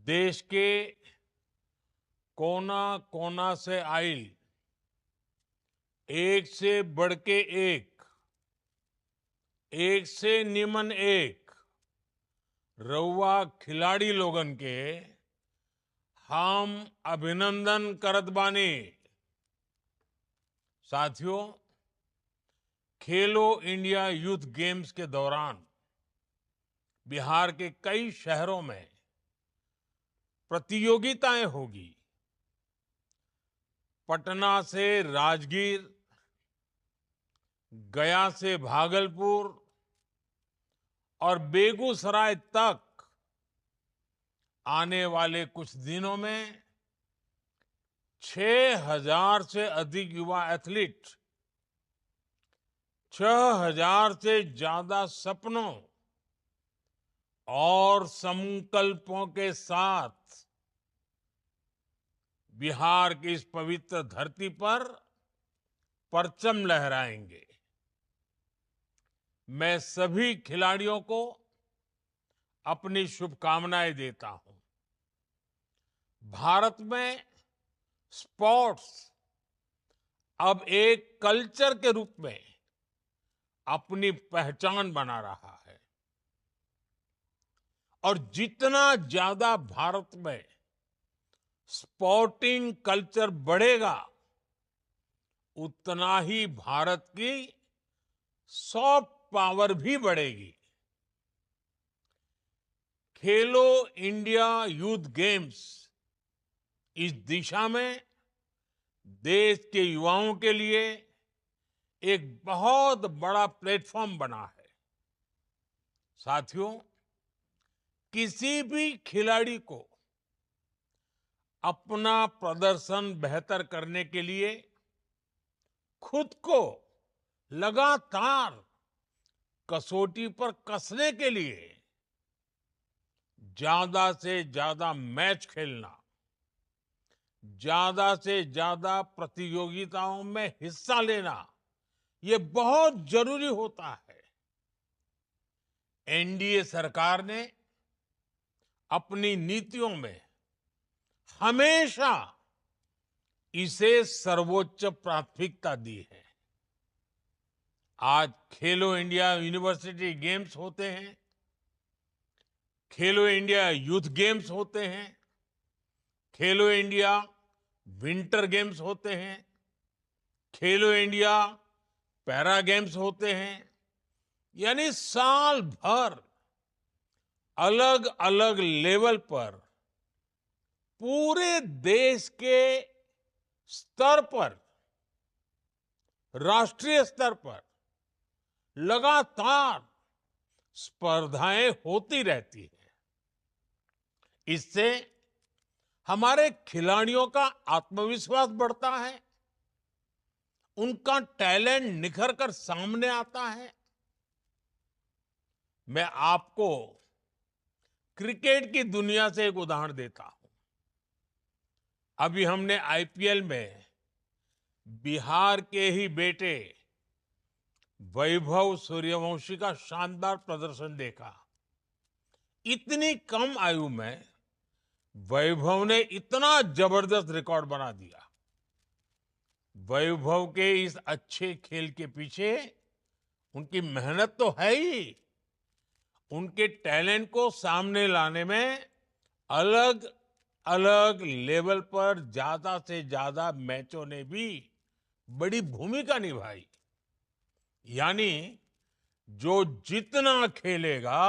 देश के कोना कोना से आइल एक से बढ़ के एक से निमन एक रउआ खिलाड़ी लोगन के हम अभिनंदन करत बानी। साथियों, खेलो इंडिया यूथ गेम्स के दौरान बिहार के कई शहरों में प्रतियोगिताएं होगी। पटना से राजगीर, गया से भागलपुर और बेगूसराय तक आने वाले कुछ दिनों में 6,000 से अधिक युवा एथलीट 6,000 से ज्यादा सपनों और संकल्पों के साथ बिहार की इस पवित्र धरती पर परचम लहराएंगे। मैं सभी खिलाड़ियों को अपनी शुभकामनाएं देता हूं। भारत में स्पोर्ट्स अब एक कल्चर के रूप में अपनी पहचान बना रहा है और जितना ज्यादा भारत में स्पोर्टिंग कल्चर बढ़ेगा, उतना ही भारत की सॉफ्ट पावर भी बढ़ेगी। खेलो इंडिया यूथ गेम्स इस दिशा में देश के युवाओं के लिए एक बहुत बड़ा प्लेटफॉर्म बना है। साथियों, किसी भी खिलाड़ी को अपना प्रदर्शन बेहतर करने के लिए खुद को लगातार कसौटी पर कसने के लिए ज्यादा से ज्यादा मैच खेलना, ज्यादा से ज्यादा प्रतियोगिताओं में हिस्सा लेना, ये बहुत जरूरी होता है। एनडीए सरकार ने अपनी नीतियों में हमेशा इसे सर्वोच्च प्राथमिकता दी है। आज खेलो इंडिया यूनिवर्सिटी गेम्स होते हैं, खेलो इंडिया यूथ गेम्स होते हैं, खेलो इंडिया विंटर गेम्स होते हैं, खेलो इंडिया पैरा गेम्स होते हैं, यानी साल भर अलग अलग लेवल पर पूरे देश के स्तर पर, राष्ट्रीय स्तर पर लगातार स्पर्धाएं होती रहती हैं। इससे हमारे खिलाड़ियों का आत्मविश्वास बढ़ता है, उनका टैलेंट निखर कर सामने आता है। मैं आपको क्रिकेट की दुनिया से एक उदाहरण देता हूं। अभी हमने आईपीएल में बिहार के ही बेटे वैभव सूर्यवंशी का शानदार प्रदर्शन देखा। इतनी कम आयु में वैभव ने इतना जबरदस्त रिकॉर्ड बना दिया। वैभव के इस अच्छे खेल के पीछे उनकी मेहनत तो है ही, उनके टैलेंट को सामने लाने में अलग अलग लेवल पर ज्यादा से ज्यादा मैचों ने भी बड़ी भूमिका निभाई। यानी जो जितना खेलेगा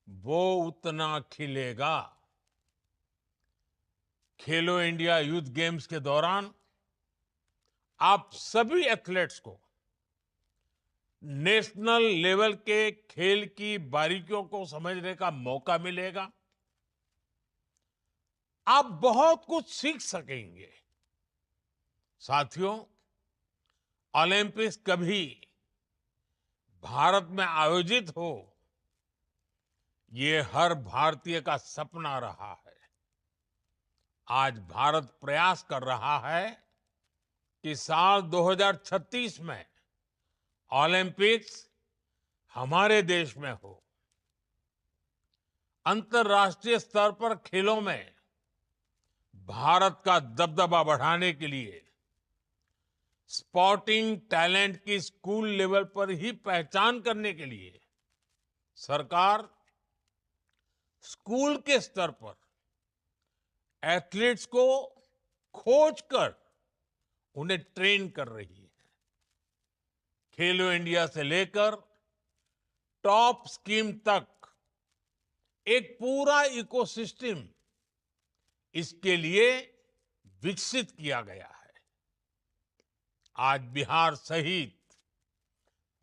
वो उतना खिलेगा। खेलो इंडिया यूथ गेम्स के दौरान आप सभी एथलीट्स को नेशनल लेवल के खेल की बारीकियों को समझने का मौका मिलेगा। आप बहुत कुछ सीख सकेंगे। साथियों, ओलंपिक्स कभी भारत में आयोजित हो, ये हर भारतीय का सपना रहा है। आज भारत प्रयास कर रहा है कि साल 2036 में ओलंपिक्स हमारे देश में हो। अंतर्राष्ट्रीय स्तर पर खेलों में भारत का दबदबा बढ़ाने के लिए स्पोर्टिंग टैलेंट की स्कूल लेवल पर ही पहचान करने के लिए सरकार स्कूल के स्तर पर एथलीट्स को खोज कर उन्हें ट्रेन कर रही है। खेलो इंडिया से लेकर टॉप स्कीम तक एक पूरा इकोसिस्टम इसके लिए विकसित किया गया है। आज बिहार सहित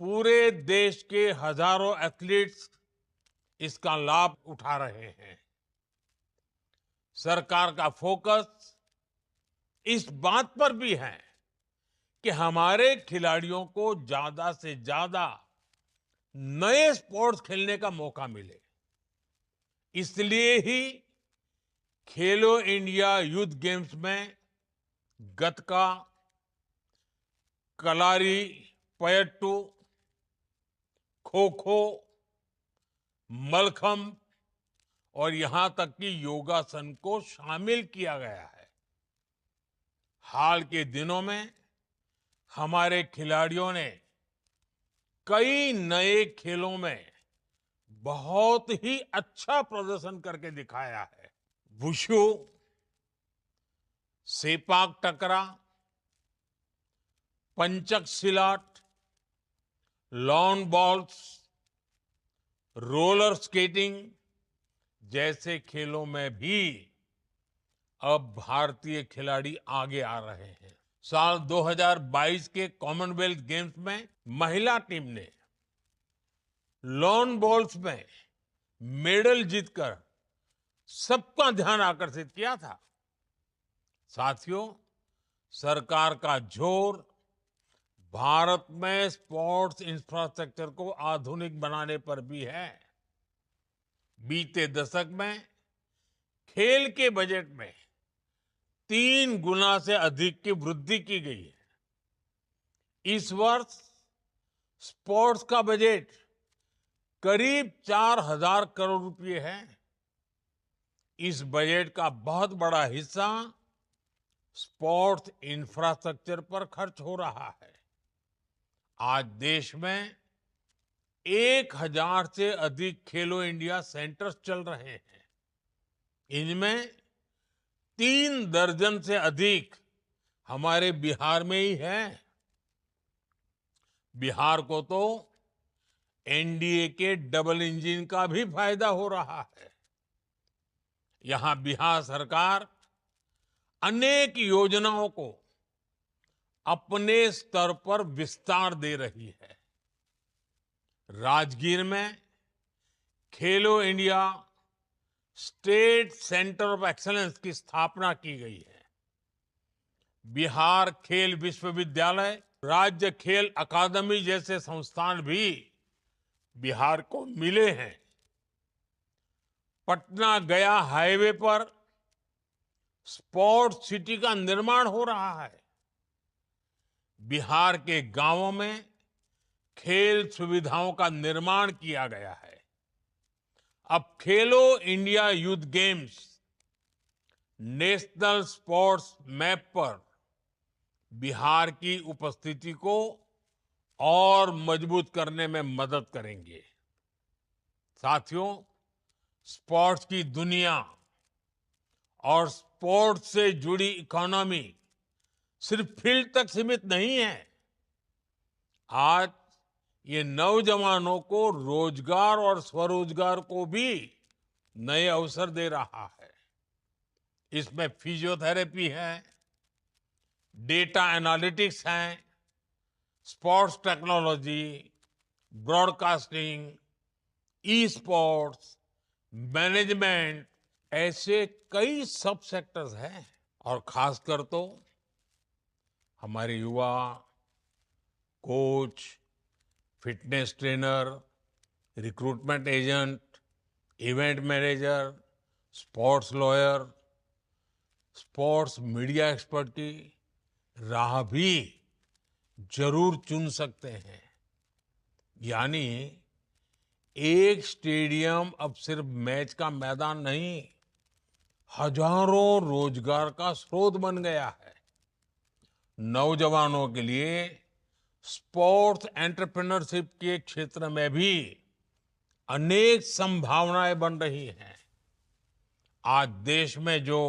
पूरे देश के हजारों एथलीट्स इसका लाभ उठा रहे हैं। सरकार का फोकस इस बात पर भी है कि हमारे खिलाड़ियों को ज्यादा से ज्यादा नए स्पोर्ट्स खेलने का मौका मिले। इसलिए ही खेलो इंडिया यूथ गेम्स में गतका, कलारी पयट्टू, खो खो, मलखंब और यहां तक कि योगासन को शामिल किया गया है। हाल के दिनों में हमारे खिलाड़ियों ने कई नए खेलों में बहुत ही अच्छा प्रदर्शन करके दिखाया है। वुशु, सेपाक टकरा, पंचक सिलाट, लॉन बॉल्स, रोलर स्केटिंग जैसे खेलों में भी अब भारतीय खिलाड़ी आगे आ रहे हैं। साल 2022 के कॉमनवेल्थ गेम्स में महिला टीम ने लॉन बॉल्स में मेडल जीतकर सबका ध्यान आकर्षित किया था। साथियों, सरकार का जोर भारत में स्पोर्ट्स इंफ्रास्ट्रक्चर को आधुनिक बनाने पर भी है। बीते दशक में खेल के बजट में 3 गुना से अधिक की वृद्धि की गई है। इस वर्ष स्पोर्ट्स का बजट करीब 4,000 करोड़ रुपए है। इस बजट का बहुत बड़ा हिस्सा स्पोर्ट्स इंफ्रास्ट्रक्चर पर खर्च हो रहा है। आज देश में 1,000 से अधिक खेलो इंडिया सेंटर्स चल रहे हैं। इनमें 3 दर्जन से अधिक हमारे बिहार में ही है। बिहार को तो एनडीए के डबल इंजन का भी फायदा हो रहा है। यहां बिहार सरकार अनेक योजनाओं को अपने स्तर पर विस्तार दे रही है। राजगीर में खेलो India state centre of excellence की स्थापना की गई है। बिहार खेल विश्वविद्यालय, राज्य खेल अकादमी जैसे संस्थान भी बिहार को मिले हैं। पटना गया हाईवे पर स्पोर्ट्स सिटी का निर्माण हो रहा है। बिहार के गांवों में खेल सुविधाओं का निर्माण किया गया है। अब खेलो India youth games national sports map पर बिहार की उपस्थिति को और मजबूत करने में मदद करेंगे। साथियों, स्पोर्ट्स की दुनिया और स्पोर्ट्स से जुड़ी इकोनॉमी सिर्फ फील्ड तक सीमित नहीं है। आज ये नौजवानों को रोजगार और स्वरोजगार को भी नए अवसर दे रहा है। इसमें फिजियोथेरेपी है, डेटा एनालिटिक्स है, sports technology, broadcasting, e sports, management, ऐसे कई सब सेक्टर्स हैं। और खासकर तो हमारे युवा coach, fitness trainer, recruitment agent, event manager, sports lawyer, sports media expert की राह भी जरूर चुन सकते हैं। यानी एक स्टेडियम अब सिर्फ मैच का मैदान नहीं, हजारों रोजगार का स्रोत बन गया है। नौजवानों के लिए स्पोर्ट्स एंटरप्रेन्योरशिप के क्षेत्र में भी अनेक संभावनाएं बन रही हैं। आज देश में जो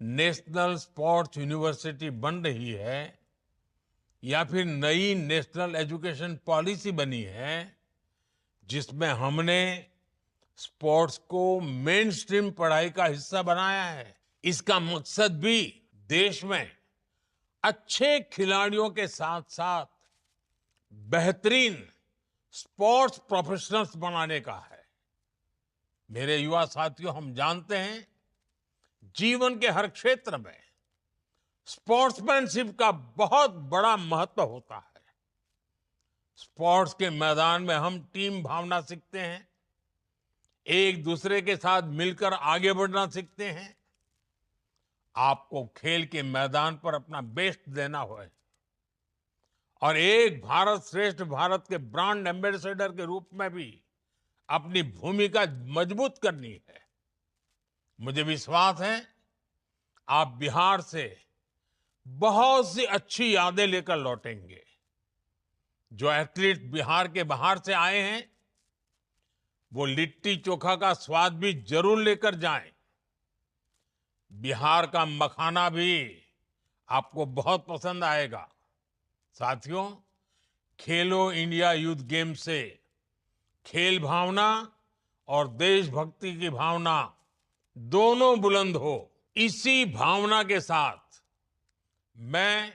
नेशनल स्पोर्ट्स यूनिवर्सिटी बन रही है या फिर नई नेशनल एजुकेशन पॉलिसी बनी है, जिसमें हमने स्पोर्ट्स को मेन स्ट्रीम पढ़ाई का हिस्सा बनाया है, इसका मकसद भी देश में अच्छे खिलाड़ियों के साथ साथ बेहतरीन स्पोर्ट्स प्रोफेशनल्स बनाने का है। मेरे युवा साथियों, हम जानते हैं जीवन के हर क्षेत्र में स्पोर्ट्समैनशिप का बहुत बड़ा महत्व होता है। स्पोर्ट्स के मैदान में हम टीम भावना सीखते हैं, एक दूसरे के साथ मिलकर आगे बढ़ना सीखते हैं। आपको खेल के मैदान पर अपना बेस्ट देना होगा और एक भारत श्रेष्ठ भारत के ब्रांड एम्बेसडर के रूप में भी अपनी भूमिका मजबूत करनी है। मुझे विश्वास है आप बिहार से बहुत सी अच्छी यादें लेकर लौटेंगे। जो एथलीट बिहार के बाहर से आए हैं, वो लिट्टी चोखा का स्वाद भी जरूर लेकर जाएं। बिहार का मखाना भी आपको बहुत पसंद आएगा। साथियों, खेलो इंडिया यूथ गेम से खेल भावना और देशभक्ति की भावना दोनों बुलंद हो, इसी भावना के साथ मैं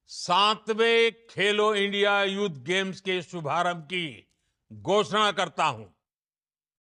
7वें खेलो इंडिया यूथ गेम्स के शुभारंभ की घोषणा करता हूं।